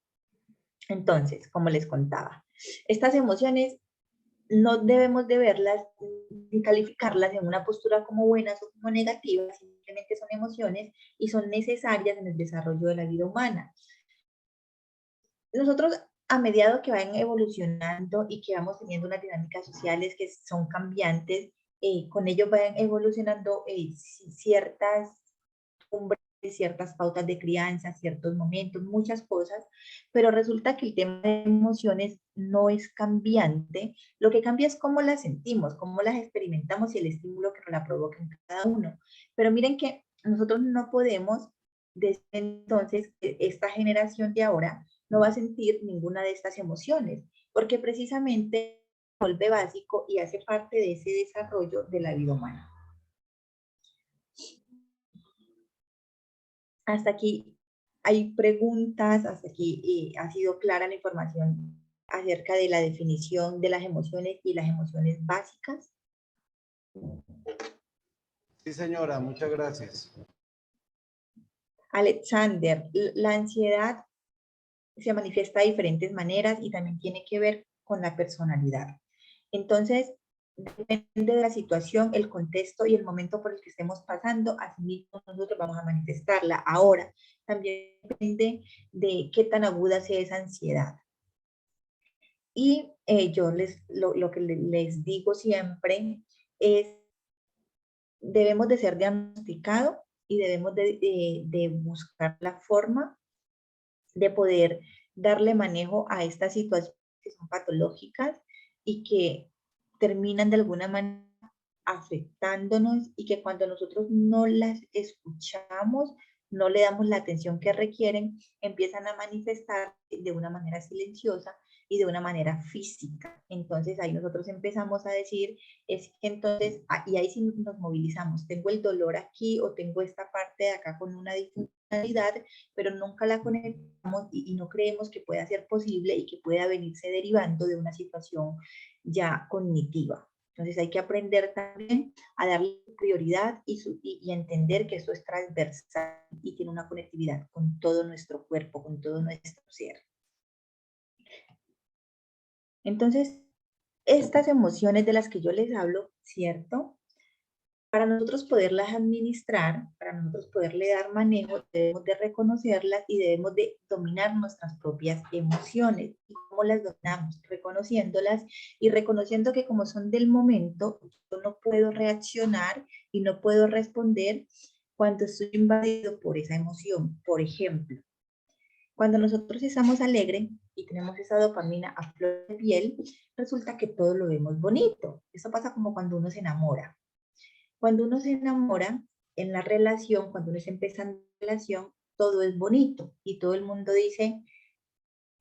Entonces, como les contaba, estas emociones no debemos de verlas ni calificarlas en una postura como buenas o como negativas, simplemente son emociones y son necesarias en el desarrollo de la vida humana. Nosotros, a medida que van evolucionando y que vamos teniendo unas dinámicas sociales que son cambiantes, con ello van evolucionando ciertas ciertas pautas de crianza, ciertos momentos, muchas cosas, pero resulta que el tema de emociones no es cambiante, lo que cambia es cómo las sentimos, cómo las experimentamos y el estímulo que nos la provoca en cada uno. Pero miren que nosotros no podemos, desde entonces, esta generación de ahora no va a sentir ninguna de estas emociones, porque precisamente vuelve básico y hace parte de ese desarrollo de la vida humana. Hasta aquí hay preguntas, hasta aquí ha sido clara la información acerca de la definición de las emociones y las emociones básicas. Sí, señora, muchas gracias. Alexander, la ansiedad se manifiesta de diferentes maneras y también tiene que ver con la personalidad. Entonces, depende de la situación, el contexto y el momento por el que estemos pasando, así mismo nosotros vamos a manifestarla. Ahora, también depende de qué tan aguda sea esa ansiedad. Y yo lo que les digo siempre es, debemos de ser diagnosticados y debemos de buscar la forma de poder darle manejo a estas situaciones que son patológicas y que terminan de alguna manera afectándonos, y que cuando nosotros no las escuchamos, no le damos la atención que requieren, empiezan a manifestar de una manera silenciosa y de una manera física. Entonces ahí nosotros empezamos a decir, es que entonces, y ahí sí nos movilizamos, tengo el dolor aquí o tengo esta parte de acá con una disfuncionalidad, pero nunca la conectamos y no creemos que pueda ser posible y que pueda venirse derivando de una situación ya cognitiva. Entonces hay que aprender también a darle prioridad y entender que esto es transversal y tiene una conectividad con todo nuestro cuerpo, con todo nuestro ser. Entonces, estas emociones de las que yo les hablo, ¿cierto? Para nosotros poderlas administrar, para nosotros poderle dar manejo, debemos de reconocerlas y debemos de dominar nuestras propias emociones. ¿Y cómo las dominamos? Reconociéndolas y reconociendo que como son del momento, yo no puedo reaccionar y no puedo responder cuando estoy invadido por esa emoción. Por ejemplo, cuando nosotros estamos alegres y tenemos esa dopamina a flor de piel, resulta que todo lo vemos bonito. Eso pasa como cuando uno se enamora. Cuando uno se enamora en la relación, cuando uno está empezando la relación, todo es bonito y todo el mundo dice,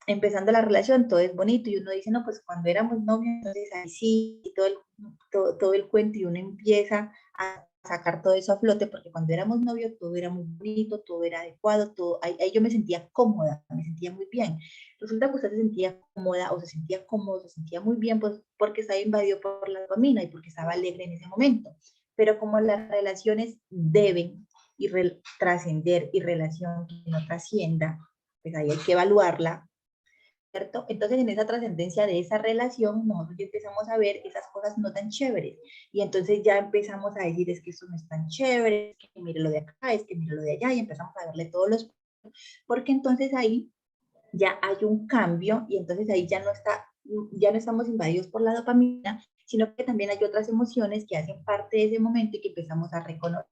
empezando la relación, todo es bonito, y uno dice, no, pues cuando éramos novios, entonces ahí sí, y todo el cuento, y uno empieza a sacar todo eso a flote, porque cuando éramos novios todo era muy bonito, todo era adecuado, todo, ahí yo me sentía cómoda, me sentía muy bien. Resulta que usted se sentía cómoda o se sentía cómodo, se sentía muy bien, pues porque estaba invadido por la dopamina y porque estaba alegre en ese momento. Pero como las relaciones deben trascender, y relación que no trascienda, pues ahí hay que evaluarla, ¿cierto? Entonces en esa trascendencia de esa relación, nosotros ya empezamos a ver esas cosas no tan chéveres, y entonces ya empezamos a decir, es que eso no es tan chévere, es que mire lo de acá, es que mire lo de allá, y empezamos a verle todos los, porque entonces ahí ya hay un cambio, y entonces ahí ya no estamos invadidos por la dopamina, sino que también hay otras emociones que hacen parte de ese momento y que empezamos a reconocer.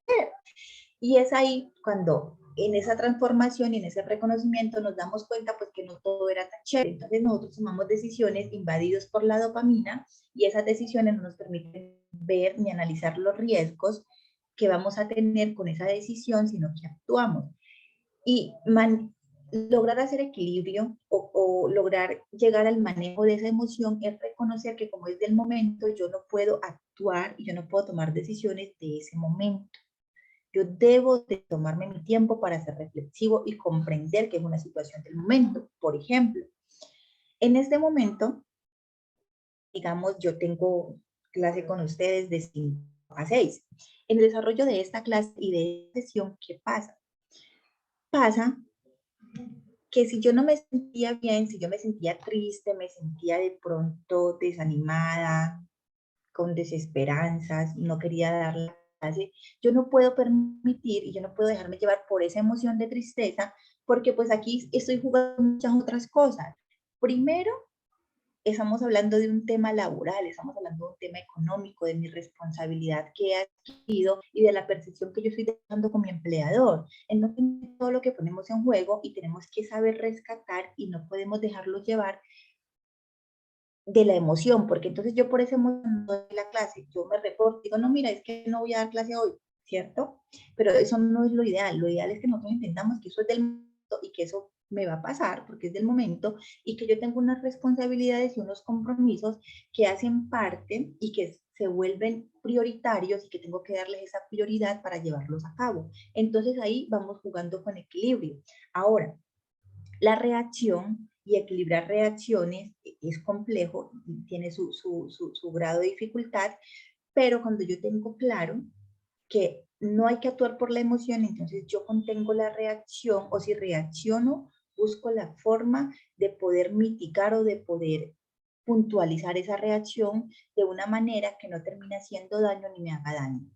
Y es ahí cuando en esa transformación y en ese reconocimiento nos damos cuenta pues que no todo era tan chévere. Entonces nosotros tomamos decisiones invadidos por la dopamina, y esas decisiones no nos permiten ver ni analizar los riesgos que vamos a tener con esa decisión, sino que actuamos. Y lograr hacer equilibrio o lograr llegar al manejo de esa emoción es reconocer que como es del momento, yo no puedo actuar y yo no puedo tomar decisiones de ese momento. Yo debo de tomarme mi tiempo para ser reflexivo y comprender que es una situación del momento. Por ejemplo, en este momento, digamos, yo tengo clase con ustedes de 5 a 6. En el desarrollo de esta clase y de esta sesión, ¿qué pasa? Pasa que si yo no me sentía bien, si yo me sentía triste, me sentía de pronto desanimada, con desesperanzas, no quería dar la clase, yo no puedo permitir y yo no puedo dejarme llevar por esa emoción de tristeza, porque pues aquí estoy jugando muchas otras cosas. Primero, estamos hablando de un tema laboral, estamos hablando de un tema económico, de mi responsabilidad que he adquirido y de la percepción que yo estoy dando con mi empleador. Entonces, todo lo que ponemos en juego, y tenemos que saber rescatar y no podemos dejarlo llevar de la emoción, porque entonces yo por esa emoción no doy la clase, yo me reporto, digo, no, mira, es que no voy a dar clase hoy, ¿cierto? Pero eso no es lo ideal es que nosotros entendamos que eso es del momento y que eso me va a pasar porque es del momento, y que yo tengo unas responsabilidades y unos compromisos que hacen parte y que se vuelven prioritarios y que tengo que darles esa prioridad para llevarlos a cabo. Entonces ahí vamos jugando con equilibrio. Ahora, la reacción y equilibrar reacciones es complejo, tiene su grado de dificultad, pero cuando yo tengo claro que no hay que actuar por la emoción, entonces yo contengo la reacción, o si reacciono, busco la forma de poder mitigar o de poder puntualizar esa reacción de una manera que no termine haciendo daño ni me haga daño.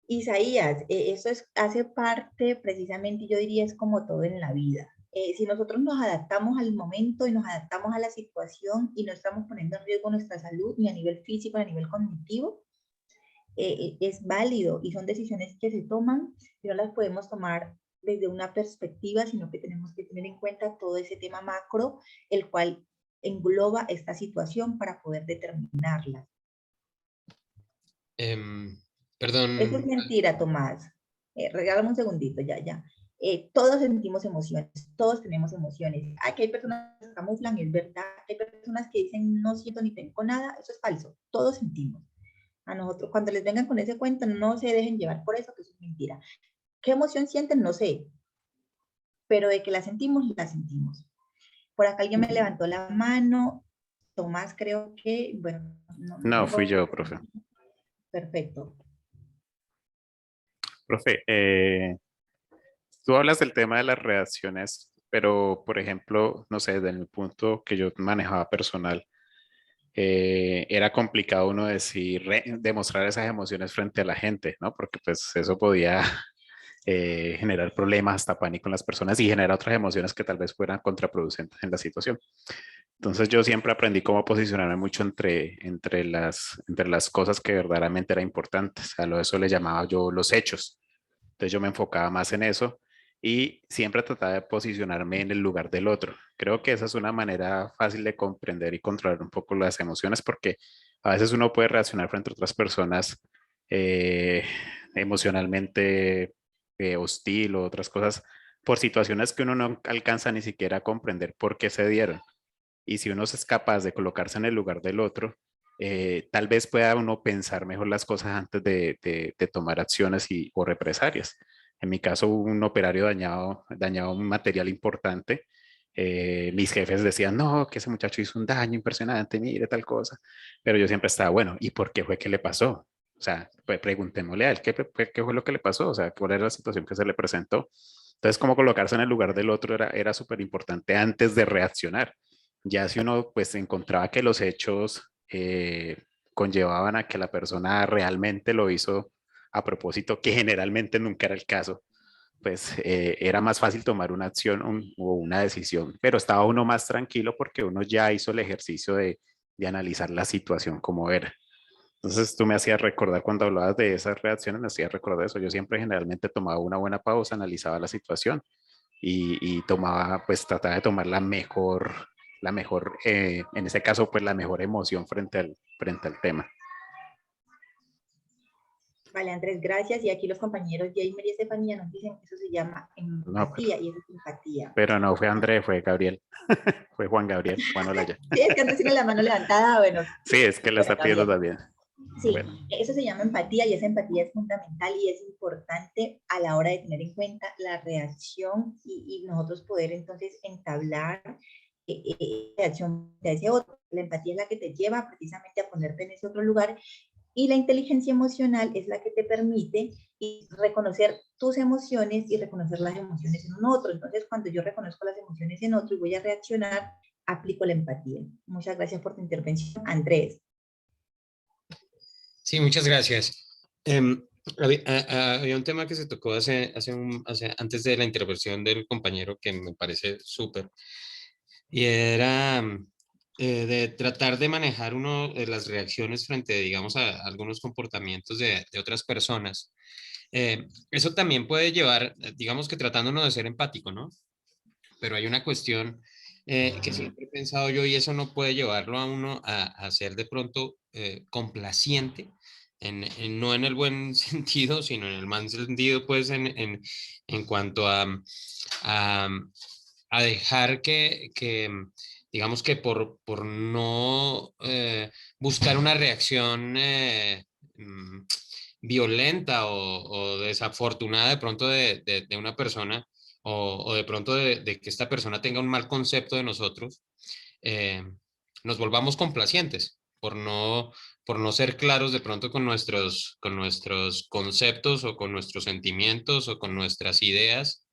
Isaías, eso hace parte precisamente, yo diría, es como todo en la vida. Si nosotros nos adaptamos al momento y nos adaptamos a la situación y no estamos poniendo en riesgo nuestra salud, ni a nivel físico, ni a nivel cognitivo, es válido y son decisiones que se toman y no las podemos tomar desde una perspectiva, sino que tenemos que tener en cuenta todo ese tema macro, el cual engloba esta situación para poder determinarla. Perdón. Eso es mentira, Tomás. Regálame un segundito, ya. Todos sentimos emociones, todos tenemos emociones. Aquí hay personas que se camuflan, es verdad. Hay personas que dicen no siento ni tengo nada, eso es falso. Todos sentimos. A nosotros, cuando les vengan con ese cuento, no se dejen llevar por eso, que eso es mentira. ¿Qué emoción sienten? No sé. Pero de que la sentimos, la sentimos. Por acá alguien me levantó la mano. Tomás, creo que, bueno. No, fui yo, profe. Perfecto. Profe, tú hablas del tema de las reacciones, pero, por ejemplo, no sé, desde mi punto que yo manejaba personal, era complicado uno decir, demostrar esas emociones frente a la gente, ¿no? Porque pues eso podía generar problemas, hasta pánico en las personas y generar otras emociones que tal vez fueran contraproducentes en la situación. Entonces yo siempre aprendí cómo posicionarme mucho entre las cosas que verdaderamente eran importantes. A eso le llamaba yo los hechos. Entonces yo me enfocaba más en eso y siempre trataba de posicionarme en el lugar del otro. Creo que esa es una manera fácil de comprender y controlar un poco las emociones porque a veces uno puede reaccionar frente a otras personas emocionalmente hostil o otras cosas por situaciones que uno no alcanza ni siquiera a comprender por qué se dieron. Y si uno es capaz de colocarse en el lugar del otro, tal vez pueda uno pensar mejor las cosas antes de tomar acciones o represalias. En mi caso, hubo un operario dañado un material importante. Mis jefes decían, no, que ese muchacho hizo un daño impresionante, mire tal cosa. Pero yo siempre estaba, bueno, ¿y por qué fue que le pasó? O sea, pues preguntémosle a él qué fue lo que le pasó, o sea, cuál era la situación que se le presentó. Entonces, cómo colocarse en el lugar del otro era súper importante antes de reaccionar. Ya si uno pues encontraba que los hechos conllevaban a que la persona realmente lo hizo a propósito, que generalmente nunca era el caso, pues era más fácil tomar una acción o una decisión, pero estaba uno más tranquilo porque uno ya hizo el ejercicio de analizar la situación como era. Entonces tú me hacías recordar cuando hablabas de esas reacciones, me hacías recordar eso. Yo siempre generalmente tomaba una buena pausa, analizaba la situación y tomaba, pues trataba de tomar la mejor en ese caso, pues la mejor emoción frente al tema. Vale, Andrés, gracias. Y aquí los compañeros Jamer y Estefanía nos dicen que eso se llama empatía y eso es empatía. Pero no fue Andrés, fue Gabriel. Fue Juan Gabriel, Juan Olaya. Sí, es que Andrés tiene la mano levantada, bueno. Sí, es que la está pidiendo también. Sí, bueno. Eso se llama empatía y esa empatía es fundamental y es importante a la hora de tener en cuenta la reacción y nosotros poder entonces entablar reacción de ese otro. La empatía es la que te lleva precisamente a ponerte en ese otro lugar y la inteligencia emocional es la que te permite reconocer tus emociones y reconocer las emociones en un otro. Entonces, cuando yo reconozco las emociones en otro y voy a reaccionar, aplico la empatía. Muchas gracias por tu intervención, Andrés. Sí, muchas gracias. Había un tema que se tocó antes de la intervención del compañero que me parece súper, y era de tratar de manejar las reacciones frente, digamos, a algunos comportamientos de otras personas. Eso también puede llevar, digamos que tratándonos de ser empático, ¿no? Pero hay una cuestión que siempre he pensado yo y eso no puede llevarlo a uno a ser de pronto complaciente, no en el buen sentido, sino en el mal sentido, pues en cuanto a dejar digamos que por no buscar una reacción violenta o desafortunada de pronto de una persona o de pronto de que esta persona tenga un mal concepto de nosotros, nos volvamos complacientes por no ser claros de pronto con nuestros conceptos o con nuestros sentimientos o con nuestras ideas.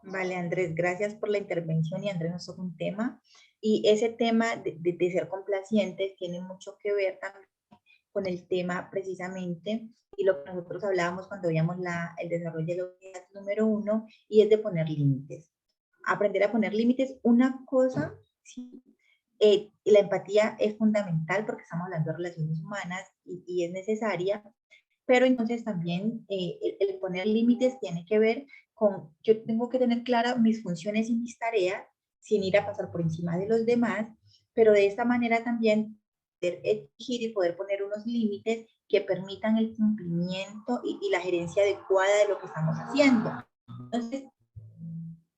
Vale, Andrés, gracias por la intervención y Andrés nos tocó un tema y ese tema de ser complacientes tiene mucho que ver también con el tema precisamente y lo que nosotros hablábamos cuando veíamos el desarrollo de la unidad número 1, y es de poner límites. Aprender a poner límites, una cosa, sí, la empatía es fundamental porque estamos hablando de relaciones humanas y es necesaria, pero entonces también el poner límites tiene que ver con, yo tengo que tener claras mis funciones y mis tareas sin ir a pasar por encima de los demás, pero de esta manera también poder exigir y poder poner unos límites que permitan el cumplimiento y la gerencia adecuada de lo que estamos haciendo. Entonces,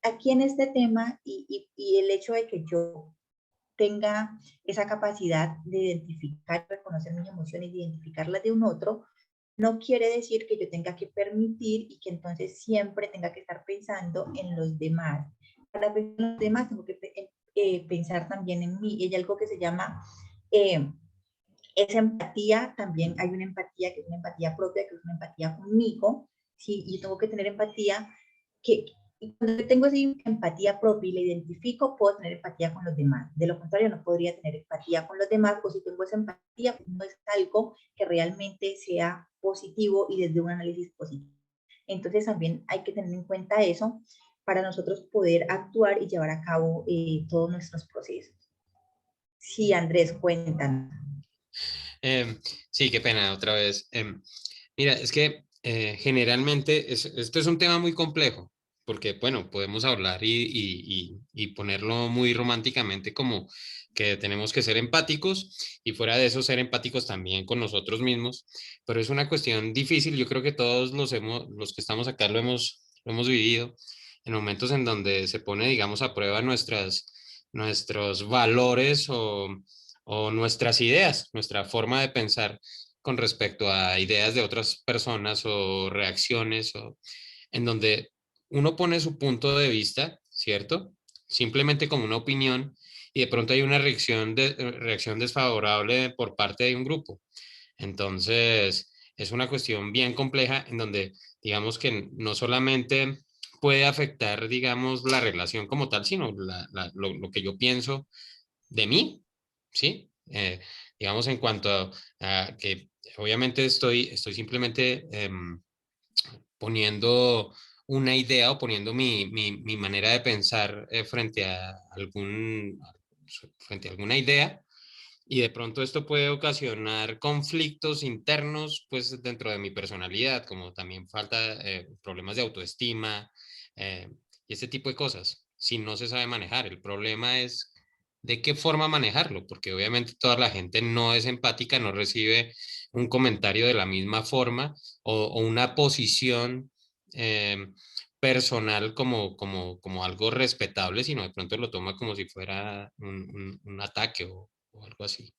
aquí en este tema y el hecho de que yo tenga esa capacidad de identificar, reconocer mis emociones, de identificarlas de un otro, no quiere decir que yo tenga que permitir y que entonces siempre tenga que estar pensando en los demás. Para pensar en los demás tengo que pensar también en mí. Y hay algo que se llama esa empatía. También hay una empatía que es una empatía propia, que es una empatía conmigo, ¿sí? Y yo tengo que tener empatía y cuando tengo esa empatía propia y la identifico, puedo tener empatía con los demás. De lo contrario, no podría tener empatía con los demás, o si tengo esa empatía, pues no es algo que realmente sea positivo y desde un análisis positivo. Entonces también hay que tener en cuenta eso para nosotros poder actuar y llevar a cabo todos nuestros procesos. Sí, Andrés, cuéntanos. Sí, qué pena, otra vez. Mira, es que generalmente esto es un tema muy complejo, porque, bueno, podemos hablar y ponerlo muy románticamente como que tenemos que ser empáticos y fuera de eso ser empáticos también con nosotros mismos, pero es una cuestión difícil. Yo creo que todos los que estamos acá lo hemos vivido en momentos en donde se pone, digamos, a prueba nuestros valores o nuestras ideas, nuestra forma de pensar con respecto a ideas de otras personas o reacciones, o en donde uno pone su punto de vista, ¿cierto? Simplemente como una opinión y de pronto hay una reacción desfavorable por parte de un grupo. Entonces, es una cuestión bien compleja en donde, digamos que no solamente puede afectar, digamos, la relación como tal, sino lo que yo pienso de mí, ¿sí? Digamos, en cuanto a que obviamente estoy simplemente poniendo una idea o poniendo mi manera de pensar frente a alguna idea, y de pronto esto puede ocasionar conflictos internos, pues, dentro de mi personalidad, como también problemas de autoestima y este tipo de cosas, si no se sabe manejar. El problema es de qué forma manejarlo, porque obviamente toda la gente no es empática, no recibe un comentario de la misma forma o una posición personal como algo respetable, sino de pronto lo toma como si fuera un ataque o algo así.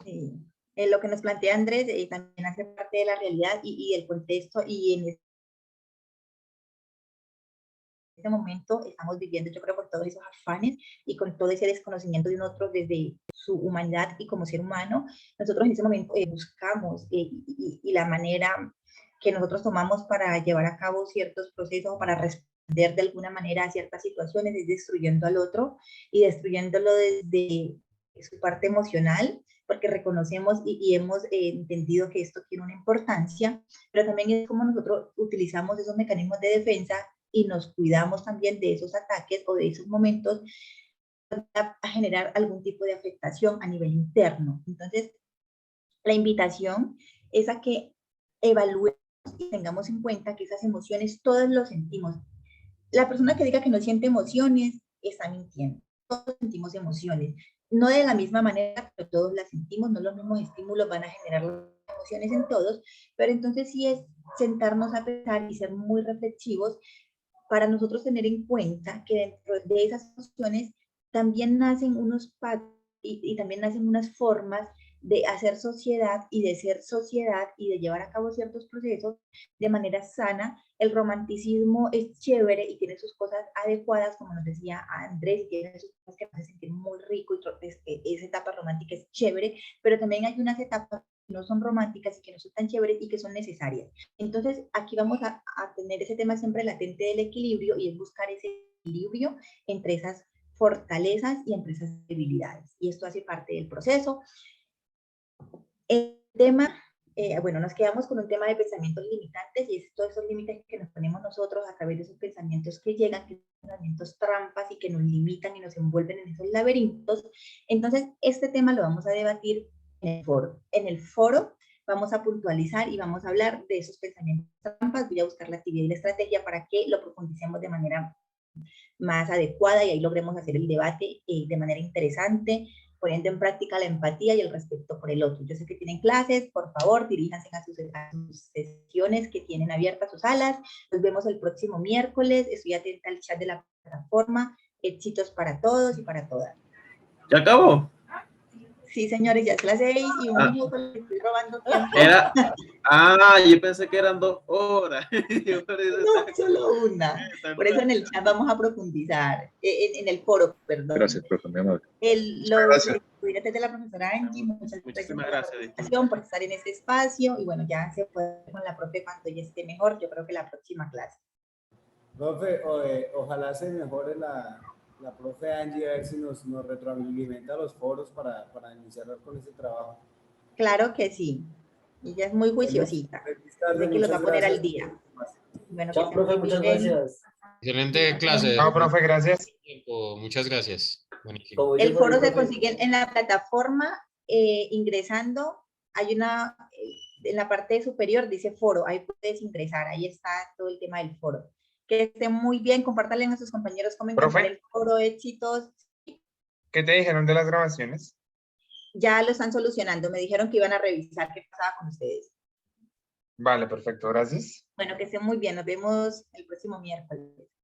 Sí. Lo que nos plantea Andrés también hace parte de la realidad y el contexto, y en este momento estamos viviendo, yo creo, con todos esos afanes y con todo ese desconocimiento de un otro desde su humanidad y como ser humano. Nosotros en ese momento buscamos y la manera que nosotros tomamos para llevar a cabo ciertos procesos, para responder de alguna manera a ciertas situaciones, es destruyendo al otro y destruyéndolo desde su parte emocional, porque reconocemos y hemos entendido que esto tiene una importancia, pero también es como nosotros utilizamos esos mecanismos de defensa y nos cuidamos también de esos ataques o de esos momentos a generar algún tipo de afectación a nivel interno. Entonces, la invitación es a que evaluemos y tengamos en cuenta que esas emociones todos lo sentimos. La persona que diga que no siente emociones está mintiendo. Todos sentimos emociones. No de la misma manera, pero todos las sentimos, no los mismos estímulos van a generar las emociones en todos, pero entonces sí es sentarnos a pensar y ser muy reflexivos para nosotros tener en cuenta que dentro de esas emociones también nacen unos pactos y también nacen unas formas de hacer sociedad y de ser sociedad y de llevar a cabo ciertos procesos de manera sana. El romanticismo es chévere y tiene sus cosas adecuadas, como nos decía Andrés, tiene sus cosas que nos hacen sentir muy rico y esa etapa romántica es chévere, pero también hay unas etapas que no son románticas y que no son tan chéveres y que son necesarias. Entonces, aquí vamos a tener ese tema siempre latente del equilibrio y es buscar ese equilibrio entre esas fortalezas y entre esas debilidades. Y esto hace parte del proceso. tema, bueno, nos quedamos con un tema de pensamientos limitantes y es todos esos límites que nos ponemos nosotros a través de esos pensamientos que llegan, que son pensamientos trampas y que nos limitan y nos envuelven en esos laberintos. Entonces, este tema lo vamos a debatir en el foro. En el foro vamos a puntualizar y vamos a hablar de esos pensamientos trampas. Voy a buscar la actividad y la estrategia para que lo profundicemos de manera más adecuada y ahí logremos hacer el debate de manera interesante, poniendo en práctica la empatía y el respeto por el otro. Yo sé que tienen clases, por favor, diríjanse a sus sesiones que tienen abiertas sus salas. Nos vemos el próximo miércoles. Estoy atenta al chat de la plataforma. Éxitos para todos y para todas. ¿Ya acabó? Sí, señores, ya es las 6 y un minuto le estoy robando tiempo. Yo pensé que eran 2 horas. No, solo una. Por eso en el chat vamos a profundizar, en el foro, perdón. Gracias, profe, mi amor. Los estudiantes de la profesora Angie, muchas gracias por la presentación, por estar en este espacio, y bueno, ya se puede con la profe cuando ya esté mejor, yo creo que la próxima clase. Profe, ojalá se mejore la profe Angie, a ver si nos retroalimenta los foros para iniciar con ese trabajo. Claro que sí. Ella es muy juiciosita. Sé que los va a poner al día. Bueno, chao, profe, muchas gracias. Excelente clase. Chao, profe, gracias. Muchas gracias. Buenísimo. El foro se consigue en la plataforma, ingresando, hay una, en la parte superior dice foro, ahí puedes ingresar, ahí está todo el tema del foro. Que estén muy bien, compártanle a sus compañeros cómo encontrar el foro, éxitos. ¿Qué te dijeron de las grabaciones? Ya lo están solucionando, me dijeron que iban a revisar qué pasaba con ustedes. Vale, perfecto, gracias. Bueno, que estén muy bien, nos vemos el próximo miércoles.